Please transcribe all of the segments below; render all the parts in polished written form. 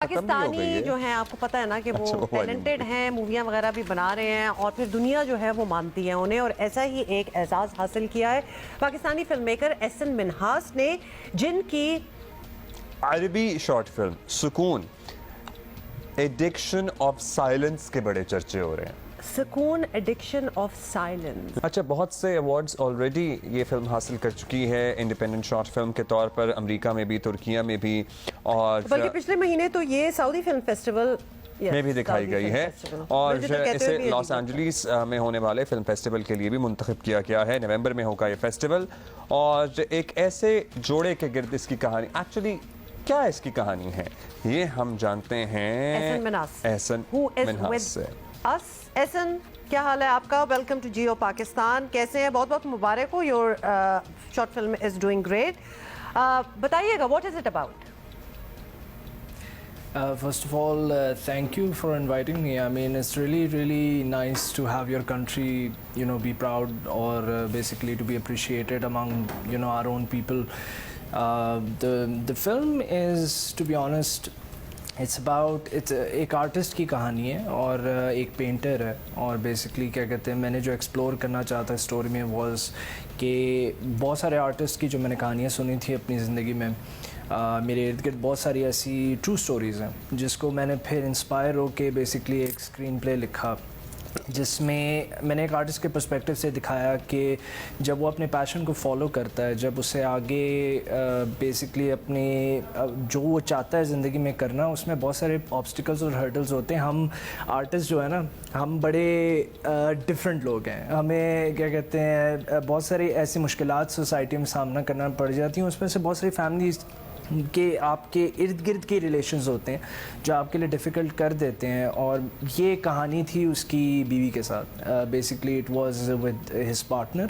پاکستانی جو ہیں آپ کو پتہ ہے نا کہ وہ ٹیلنٹڈ ہیں, موویاں وغیرہ بھی بنا رہے ہیں اور پھر دنیا جو ہے وہ مانتی ہے انہیں, اور ایسا ہی ایک اعزاز حاصل کیا ہے پاکستانی فلم میکر احسن منہاس نے, جن کی عربی شارٹ فلم سکون ایڈکشن آف سائلنس کے بڑے چرچے ہو رہے ہیں. سکون ایڈکشن آف سائلنس. اچھا, بہت سے ایوارڈز آلریڈی یہ فلم حاصل کر چکی ہے انڈیپینڈنٹ شارٹ فلم کے طور پر, امریکہ میں بھی, ترکیہ میں بھی, اور بلکہ پچھلے مہینے تو یہ سعودی فلم فیسٹیول میں بھی دکھائی گئی ہے, اور اسے لاس اینجلیس میں ہونے والے فلم فیسٹیول کے لیے بھی منتخب کیا گیا ہے. نومبر میں ہوگا یہ فیسٹیول, اور ایک ایسے جوڑے کے گرد اس کی کہانی, ایکچولی کیا اس کی کہانی ہے یہ ہم جانتے ہیں احسن منہاس سے. احسن, کیا حال ہے آپ کا؟ Welcome to Geo Pakistan. کیسے ہیں؟ بہت بہت مبارک ہو, your short film is doing great. بتائیے گا what is it about? First of all, thank you for inviting me. I mean, it's really nice to have your country, be proud, or basically to be appreciated among, our own people. The film is, to be honest, it's ایک artist کی کہانی ہے اور ایک painter ہے, اور basically کیا کہتے ہیں, میں نے جو ایکسپلور کرنا چاہتا اسٹوری میں واز کہ بہت سارے آرٹسٹ کی جو میں نے کہانیاں سنی تھی اپنی زندگی میں, میرے ارد گرد بہت ساری ایسی ٹرو سٹوریز ہیں جس کو میں نے پھر انسپائر ہو کے بیسکلی ایک اسکرین پلے لکھا, جس میں نے ایک آرٹسٹ کے پرسپیکٹیو سے دکھایا کہ جب وہ اپنے پیشن کو فالو کرتا ہے, جب اسے آگے بیسکلی اپنے جو وہ چاہتا ہے زندگی میں کرنا, اس میں بہت سارے آبسٹیکلز اور ہرڈلز ہوتے ہیں. ہم آرٹسٹ جو ہے نا, ہم بڑے ڈفرینٹ لوگ ہیں, ہمیں کیا کہتے ہیں بہت ساری ایسی مشکلات سوسائٹی میں سامنا کرنا پڑ جاتی ہیں. اس میں سے بہت ساری فیملیز کہ آپ کے ارد گرد کے ریلیشنز ہوتے ہیں جو آپ کے لیے ڈیفیکلٹ کر دیتے ہیں, اور یہ کہانی تھی اس کی بیوی کے ساتھ. Basically it was with his partner,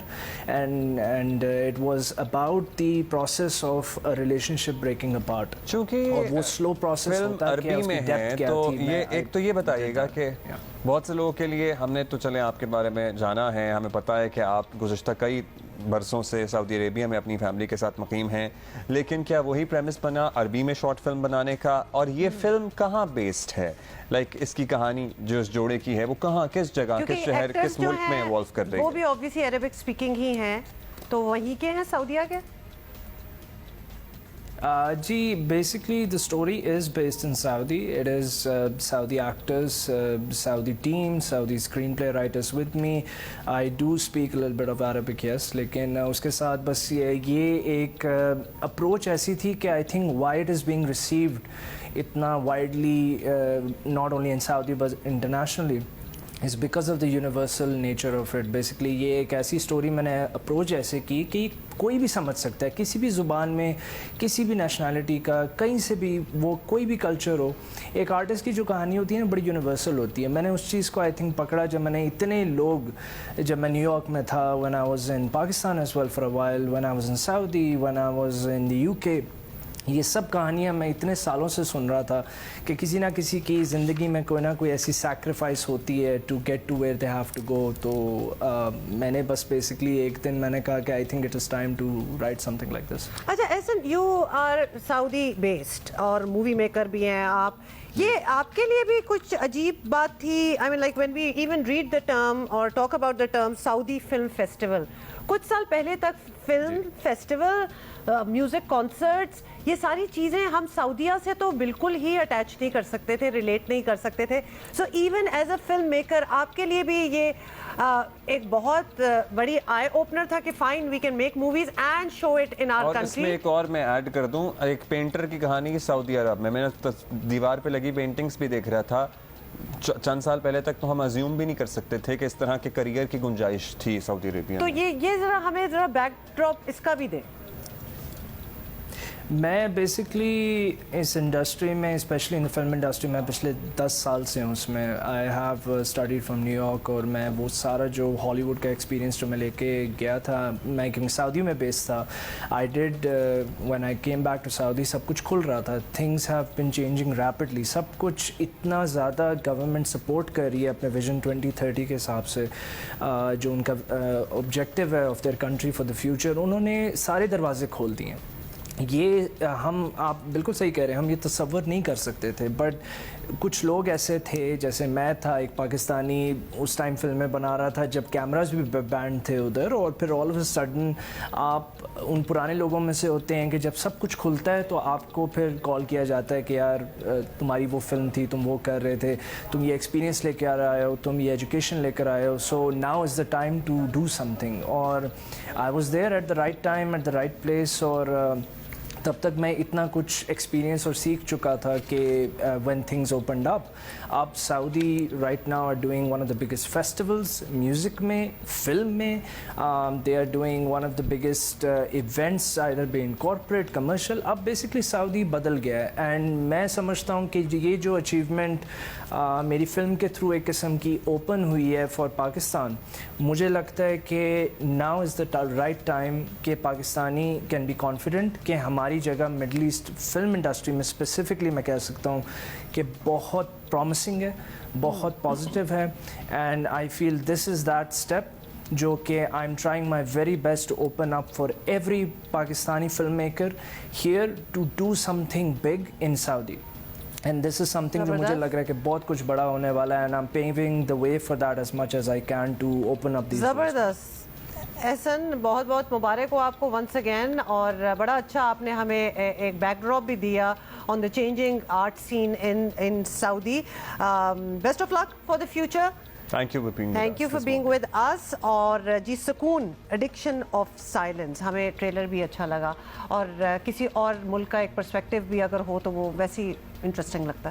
and it was about the process of relation ship breaking apart. چونکہ وہ سلو پروسیس ہوتا ہے عربی میں ہے, تو یہ ایک تو یہ بتائیے گا کہ بہت سے لوگوں کے لیے, ہم نے تو چلے آپ کے بارے میں جانا ہے, ہمیں پتہ ہے کہ آپ گزشتہ کئی برسوں سے سعودی عربیہ میں اپنی فیملی کے ساتھ مقیم ہیں, لیکن کیا وہی پریمس بنا عربی میں شارٹ فلم بنانے کا؟ اور یہ فلم کہاں بیسڈ ہے, لائک اس کی کہانی جو اس جوڑے کی ہے وہ کہاں, کس جگہ, کس شہر, کس ملک میں ایوالو کر رہی ہے؟ وہ بھی obviously عربک اسپیکنگ ہی ہیں, تو وہیں کے ہیں, سعودیہ کے. جی, basically the story is based in Saudi. It is Saudi actors, Saudi team, Saudi screenplay writers with me. I do speak a little bit of Arabic, yes, لیکن اس کے ساتھ بس یہ ایک اپروچ ایسی تھی کہ I think why it is being received اتنا widely, not only in Saudi but internationally, is because of the universal nature of it. Basically یہ ایک ایسی سٹوری میں نے اپروچ ایسے کی کہ کوئی بھی سمجھ سکتا ہے, کسی بھی زبان میں, کسی بھی نیشنلٹی کا, کہیں سے بھی, وہ کوئی بھی کلچر ہو. ایک آرٹسٹ کی جو کہانی ہوتی ہے نا, بڑی یونیورسل ہوتی ہے. میں نے اس چیز کو آئی تھنک پکڑا جب میں نے اتنے لوگ, جب میں نیو یارک میں تھا, when I was in Pakistan as well for a while, when I was in Saudi, when I was in the UK, یہ سب کہانیاں میں اتنے سالوں سے سن رہا تھا کہ کسی نہ کسی کی زندگی میں کوئی نہ کوئی ایسی سیکریفائس ہوتی ہے to get to where they have to go. تو میں نے بس بیسکلی ایک دن میں نے کہا کہ I think it is time to write something like this. اچھا Ahsan, you are Saudi based اور مووی میکر بھی ہیں آپ, یہ آپ کے لیے بھی کچھ عجیب بات تھی؟ I mean like when we even read the term اور talk about the term Saudi film festival, کچھ سال پہلے تک فلم فیسٹیول, میوزک کانسرٹس, یہ ساری چیزیں ہم سعودیہ سے تو بالکل ہی اٹیچ نہیں کر سکتے تھے, ریلیٹ نہیں کر سکتے تھے. So even as a film maker آپ کے لیے بھی یہ ایک بہت بڑی آئی اوپنر تھا کہ fine we can make movies and show it in our country. اور اس میں ایک اور میں ایڈ کر دوں, ایک پینٹر کی کہانی سعودی عرب میں نے دیوار پہ لگی پینٹنگز بھی دیکھ رہا تھا. چند سال پہلے تک تو ہم ازیوم بھی نہیں کر سکتے تھے کہ اس طرح کے کریئر کی گنجائش تھی سعودی عربیہ میں. تو یہ ذرا ہمیں ذرا بیک ڈراپ اس کا بھی دیں. میں بیسکلی اس انڈسٹری میں, اسپیشلی ان فلم انڈسٹری میں پچھلے 10 سال سے ہوں اس میں. I have studied from new York, اور میں وہ سارا جو ہالی ووڈ کا ایکسپیرینس جو میں لے کے گیا تھا, میں کیونکہ سعودی میں بیس تھا, I did when I came back to Saudi, سب کچھ کھل رہا تھا. Things have been changing rapidly, سب کچھ اتنا زیادہ گورنمنٹ سپورٹ کر رہی ہے اپنے ویژن 2030 کے حساب سے, جو ان کا آبجیکٹیو ہے of their country for the future. انہوں نے سارے دروازے کھول دیے ہیں. یہ ہم آپ بالکل صحیح کہہ رہے ہیں, ہم یہ تصور نہیں کر سکتے تھے, بٹ کچھ لوگ ایسے تھے, جیسے میں تھا ایک پاکستانی اس ٹائم فلمیں بنا رہا تھا جب کیمراز بھی بینڈ تھے ادھر, اور پھر آل آف اے سڈن آپ ان پرانے لوگوں میں سے ہوتے ہیں کہ جب سب کچھ کھلتا ہے تو آپ کو پھر کال کیا جاتا ہے کہ یار تمہاری وہ فلم تھی, تم وہ کر رہے تھے, تم یہ ایکسپیرینس لے کے آ رہے ہو, تم یہ ایجوکیشن لے کر آئے ہو, so now is the time to do something. اور I was there at the right time at the right place, اور تب تک میں اتنا کچھ ایکسپیرینس اور سیکھ چکا تھا کہ وین تھنگز اوپنڈ اپ, اب Saudi right now are doing one of the biggest festivals music میں, فلم میں, they are doing one of the biggest events either be in corporate commercial. اب بیسکلی سعودی بدل گیا ہے, and میں سمجھتا ہوں کہ یہ جو اچیومنٹ میری فلم کے تھرو ایک قسم کی اوپن ہوئی ہے فار پاکستان, مجھے لگتا ہے کہ now is the right time کہ پاکستانی کین بی کانفیڈنٹ کہ ہماری جگہ مڈل ایسٹ فلم انڈسٹری میں اسپیسیفکلی میں کہہ سکتا ہوں کہ بہت پرومسنگ ہے, بہت پازیٹیو ہے, and I feel this is that step جو کہ I am trying my very best to open up for every Pakistani film maker here to do something big in Saudi. And this is something جو مجھے لگ رہا ہے کہ بہت کچھ بڑا ہونے والا ہے, and I am paving the way for that as much as I can to open up these. زبردست احسن, بہت بہت مبارک ہو آپ کو ونس اگین, اور بڑا اچھا آپ نے ہمیں ایک بیک ڈراپ بھی دیا on the changing art scene in Saudi. Best of luck for the future. Thank you for being with us. اور جی سکون, ایڈکشن آف سائلنس, ہمیں ٹریلر بھی اچھا لگا, اور کسی اور ملک کا ایک پرسپیکٹیو بھی اگر ہو تو وہ ویسے ہی انٹرسٹنگ لگتا ہے.